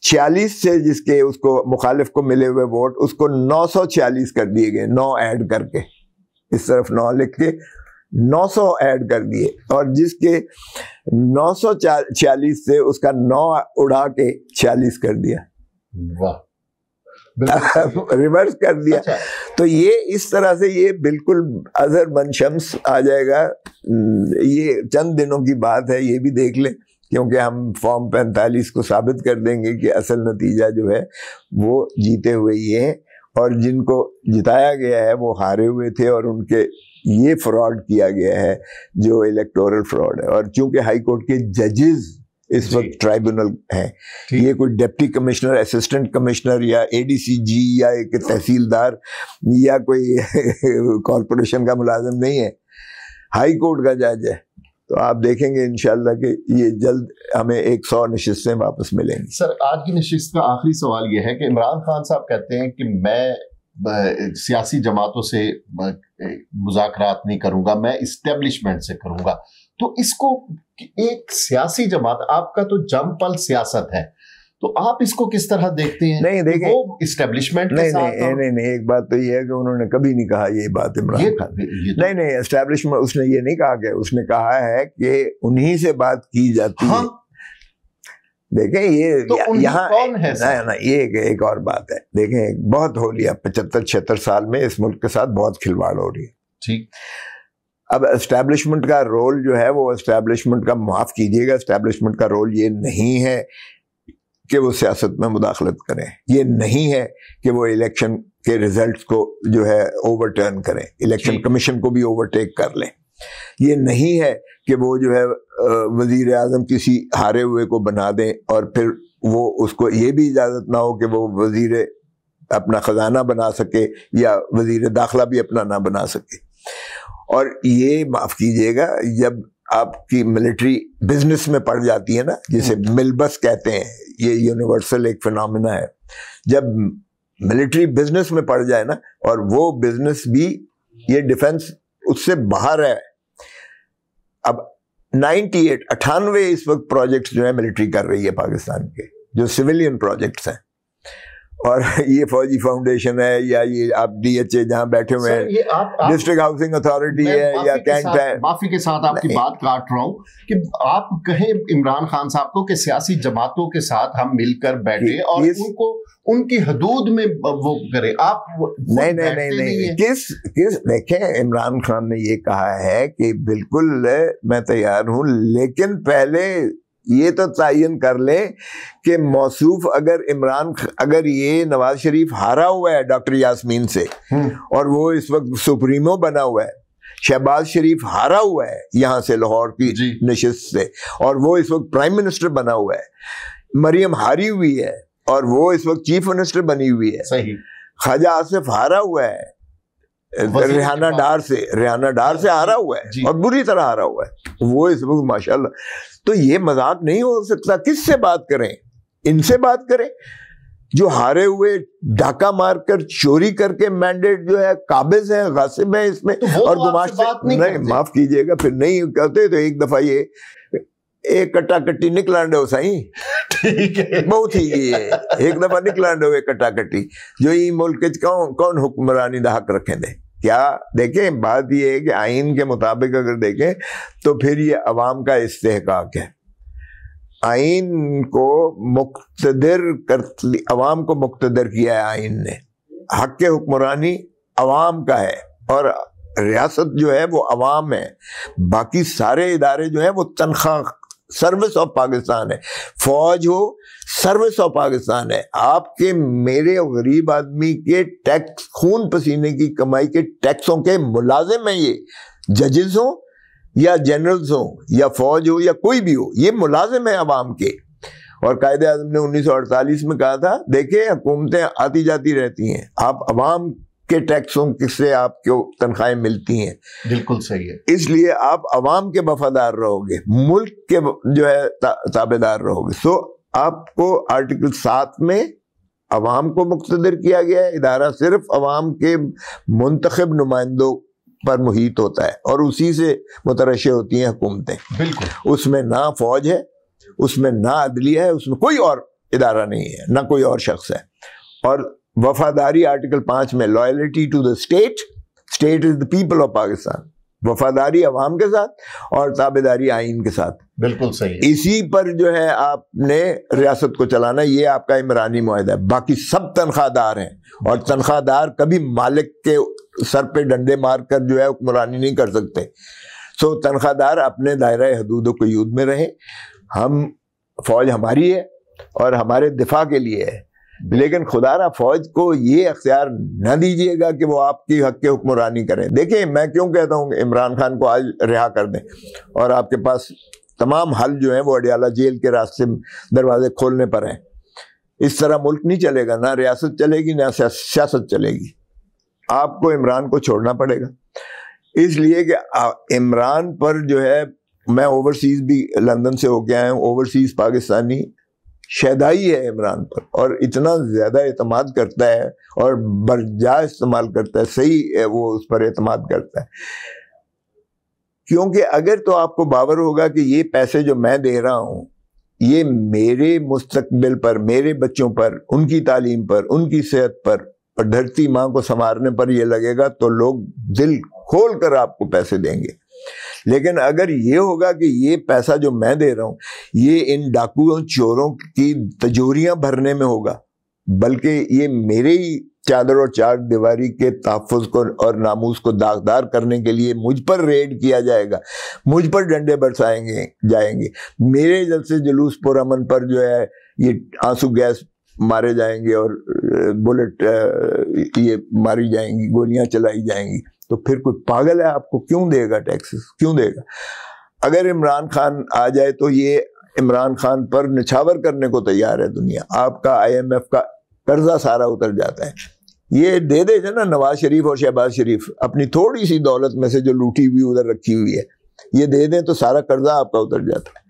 46 سے جس کے اس کو مخالف کو ملے ہوئے ووٹ اس کو 946 کر دیے گئے, 9 ایڈ کر کے, اس طرف 9 لکھ کے 900 ایڈ کر دیے, اور جس کے 946 سے اس کا 9 اڑا کے 46 کر دیا. واہ, ریورس کر دیا. تو یہ اس طرح سے یہ بالکل اظہر بن شمس آ جائے گا. یہ چند دنوں کی بات ہے, یہ بھی دیکھ لیں, کیونکہ ہم فارم 45 کو ثابت کر دیں گے کہ اصل نتیجہ جو ہے وہ جیتے ہوئے یہ ہیں, اور جن کو جتایا گیا ہے وہ ہارے ہوئے تھے, اور ان کے یہ فراڈ کیا گیا ہے جو الیکٹورل فراڈ ہے. اور چونکہ ہائی کورٹ کے ججز اس وقت ٹرائبونل ہیں, یہ کوئی ڈپٹی کمشنر, اسسٹنٹ کمشنر یا اے ڈی سی جی یا ایک تحصیلدار یا کوئی کارپوریشن کا ملازم نہیں ہے, ہائی کورٹ کا جج ہے. تو آپ دیکھیں گے انشاءاللہ کہ یہ جلد ہمیں 100 نشستیں واپس ملیں گی. سر آج کی نشست کا آخری سوال یہ ہے کہ عمران خان صاحب کہتے ہیں کہ میں سیاسی جماعتوں سے مذاکرات نہیں کروں گا, میں اسٹیبلشمنٹ سے کروں گا. تو اس کو ایک سیاسی جماعت, آپ کا تو جم پل سیاست ہے, تو آپ اس کو کس طرح دیکھتے ہیں؟ نہیں دیکھیں, وہ اسٹیبلشمنٹ کے ساتھ نہیں, ایک بات تو یہ ہے کہ انہوں نے کبھی نہیں کہا یہ بات عمران خان. نہیں, اسٹیبلشمنٹ اس نے یہ نہیں کہا, کہ اس نے کہا ہے کہ انہی سے بات کی جاتی ہے. دیکھیں یہ یہاں یہ ایک اور بات ہے. دیکھیں بہت ہو لیا, 75-76 سال میں اس ملک کے ساتھ بہت کھلواڑ ہو رہی ہے. ٹھیک. اب اسٹیبلشمنٹ کا رول جو ہے وہ اسٹیبلشمنٹ کا, معاف کیجیے گا, اسٹیبلشمنٹ کا رول یہ نہیں ہے کہ وہ سیاست میں مداخلت کریں, یہ نہیں ہے کہ وہ الیکشن کے ریزلٹس کو جو ہے اوور ٹرن کریں, الیکشن کمیشن کو بھی اوورٹیک کر لیں. یہ نہیں ہے کہ وہ جو ہے وزیر اعظم کسی ہارے ہوئے کو بنا دیں اور پھر وہ اس کو یہ بھی اجازت نہ ہو کہ وہ وزیر اپنا خزانہ بنا سکے یا وزیر داخلہ بھی اپنا نہ بنا سکے. اور یہ معاف کیجیے گا, جب آپ کی ملٹری بزنس میں پڑ جاتی ہے نا, جسے ملبس کہتے ہیں, یہ یونیورسل ایک فنامنا ہے, جب ملٹری بزنس میں پڑ جائے نا, اور وہ بزنس بھی یہ ڈیفنس اس سے باہر ہے. اب 98 اس وقت پروجیکٹس جو ہے ملٹری کر رہی ہے پاکستان کے, جو سویلین پروجیکٹس ہیں, اور یہ فوجی فاؤنڈیشن ہے یا یہ آپ ڈی ایچ اے جہاں بیٹھے ہوئے ہیں, ڈسٹرکٹ ہاؤسنگ اتھارٹی ہے یا کینٹ ہے. معافی کے ساتھ آپ کی بات کاٹ رہا ہوں کہ آپ کہیں عمران خان صاحب کو کہ سیاسی جماعتوں کے ساتھ ہم مل کر بیٹھے اور ان کو ان کی حدود میں وہ کرے. آپ نہیں, کس دیکھیں عمران خان نے یہ کہا ہے کہ بالکل میں تیار ہوں, لیکن پہلے یہ تو تعین کر لیں کہ موصوف اگر یہ نواز شریف ہارا ہوا ہے ڈاکٹر یاسمین سے, اور وہ اس وقت سپریمو بنا ہوا ہے, شہباز شریف ہارا ہوا ہے یہاں سے لاہور کی نشست سے, اور وہ اس وقت پرائم منسٹر بنا ہوا ہے, مریم ہاری ہوئی ہے اور وہ اس وقت چیف منسٹر بنی ہوئی ہے, صحیح, خواجہ آصف ہارا ہوا ہے ریحانہ ڈار سے ہارا ہوا ہے, اور بری طرح ہارا ہوا ہے وہ اس وقت ماشاءاللہ. تو یہ مذاق نہیں ہو سکتا. کس سے بات کریں؟ ان سے بات کریں جو ہارے ہوئے ڈھاکہ مار کر چوری کر کے مینڈیٹ جو ہے قابض ہیں, غاصب ہیں اس میں, اور گماش نہیں, معاف کیجیے گا, پھر نہیں کرتے تو ایک دفعہ یہ ایک کٹا کٹی نکلانڈو سائیں, بہت ہی یہ ایک دفعہ نکلانڈو ایک کٹا کٹی, جو یہ ملک کون حکمرانی دا حق رکھیں دے. کیا دیکھیں, بات یہ ہے کہ آئین کے مطابق اگر دیکھیں تو پھر یہ عوام کا استحقاق ہے. آئین کو عوام کو مقتدر کیا ہے آئین نے, حق حکمرانی عوام کا ہے, اور ریاست جو ہے وہ عوام ہے, باقی سارے ادارے جو ہیں وہ تنخواہ سروس آف پاکستان ہے، فوج ہو سروس آف پاکستان ہے. آپ کے میرے اور غریب آدمی کے ٹیکس، خون پسینے کی کمائی کے ٹیکسوں کے ملازم ہیں. یہ ججز ہوں یا جنرلز ہوں یا فوج ہو یا کوئی بھی ہو، یہ ملازم ہیں عوام کے. اور قائد اعظم نے 1948 میں کہا تھا دیکھیں حکومتیں آتی جاتی رہتی ہیں، آپ عوام کے ٹیکسوں سے آپ کو تنخواہیں ملتی ہیں. بالکل صحیح ہے. اس لیے آپ عوام کے وفادار رہو گے، ملک کے جو ہے تابع دار رہو گے. سو آپ کو آرٹیکل 7 میں عوام کو مقتدر کیا گیا ہے. ادارہ صرف عوام کے منتخب نمائندوں پر محیط ہوتا ہے اور اسی سے مترشح ہوتی ہیں حکومتیں. بالکل. اس میں نہ فوج ہے، اس میں نہ عدلیہ ہے، اس میں کوئی اور ادارہ نہیں ہے، نہ کوئی اور شخص ہے. اور وفاداری آرٹیکل 5 میں loyalty to the state, state is the people of Pakistan, وفاداری عوام کے ساتھ اور تابعداری آئین کے ساتھ. بالکل صحیح ہے. اسی پر جو ہے آپ نے ریاست کو چلانا، یہ آپ کا عمرانی معاہدہ ہے. باقی سب تنخواہ دار ہیں اور تنخواہ دار کبھی مالک کے سر پہ ڈنڈے مار کر جو ہے حکمرانی نہیں کر سکتے. سو تنخواہ دار اپنے دائرہ حدود و قیود میں رہیں. ہم فوج ہماری ہے اور ہمارے دفاع کے لیے ہے، لیکن خدا را فوج کو یہ اختیار نہ دیجیے گا کہ وہ آپ کی حق کے حکمرانی کریں. دیکھیں میں کیوں کہتا ہوں کہ عمران خان کو آج رہا کر دیں اور آپ کے پاس تمام حل جو ہیں وہ اڈیالہ جیل کے راستے دروازے کھولنے پر ہیں. اس طرح ملک نہیں چلے گا، نہ ریاست چلے گی نہ سیاست چلے گی. آپ کو عمران کو چھوڑنا پڑے گا، اس لیے کہ عمران پر جو ہے، میں اوورسیز بھی لندن سے ہو کے آیا ہوں، اوورسیز پاکستانی شیدائی ہے عمران پر اور اتنا زیادہ اعتماد کرتا ہے اور برجا استعمال کرتا ہے، صحیح ہے وہ اس پر اعتماد کرتا ہے. کیونکہ اگر تو آپ کو باور ہوگا کہ یہ پیسے جو میں دے رہا ہوں یہ میرے مستقبل پر، میرے بچوں پر، ان کی تعلیم پر، ان کی صحت پر اور دھرتی ماں کو سنوارنے پر یہ لگے گا تو لوگ دل کھول کر آپ کو پیسے دیں گے. لیکن اگر یہ ہوگا کہ یہ پیسہ جو میں دے رہا ہوں یہ ان ڈاکوؤں چوروں کی تجوریاں بھرنے میں ہوگا، بلکہ یہ میرے ہی چادر اور چار دیواری کے تحفظ کو اور ناموس کو داغدار کرنے کے لیے مجھ پر ریڈ کیا جائے گا، مجھ پر ڈنڈے برسائیں گے جائیں گے، میرے جلسے جلوس پرامن پر جو ہے یہ آنسو گیس مارے جائیں گے اور بلٹ یہ ماری جائیں گی، گولیاں چلائی جائیں گی. تو پھر کوئی پاگل ہے آپ کو کیوں دے گا ٹیکسز، کیوں دے گا؟ اگر عمران خان آ جائے تو یہ عمران خان پر نچھاور کرنے کو تیار ہے دنیا. آپ کا IMF کا قرضہ سارا اتر جاتا ہے. یہ دے دے جو نا نواز شریف اور شہباز شریف اپنی تھوڑی سی دولت میں سے جو لوٹی ہوئی ادھر رکھی ہوئی ہے یہ دے دیں تو سارا قرضہ آپ کا اتر جاتا ہے.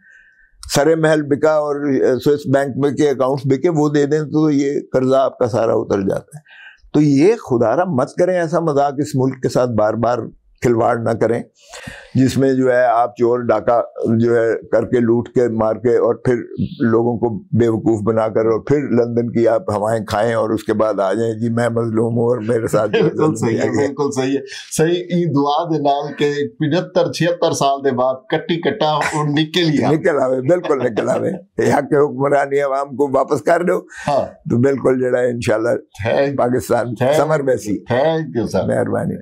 سرے محل بکا اور سوئس بینک میں کے اکاؤنٹس بکے، وہ دے دیں تو یہ قرضہ آپ کا سارا اتر جاتا ہے. تو یہ خدا را مت کریں ایسا مذاق، اس ملک کے ساتھ بار بار کھلواڑ نہ کریں جس میں جو ہے آپ چور ڈاکہ جو ہے کر کے لوٹ کے مار کے اور پھر لوگوں کو بے وقوف بنا کر اور پھر لندن کی آپ ہوائیں کھائیں اور اس کے بعد آ جائیں جی میں مظلوم ہوں اور میرے ساتھ. بالکل صحیح ہے، بالکل صحیح ہے. صحیح ای دعا دے نال کہ 75-76 سال دے بعد کٹی کٹا نکل آوے، بالکل نکل آوے، یہاں کے حکمرانی عوام کو واپس کر دو تو بالکل جڑا ہے انشاءاللہ پاکستان سمر بیسی. تھینک یو سر، مہربانی.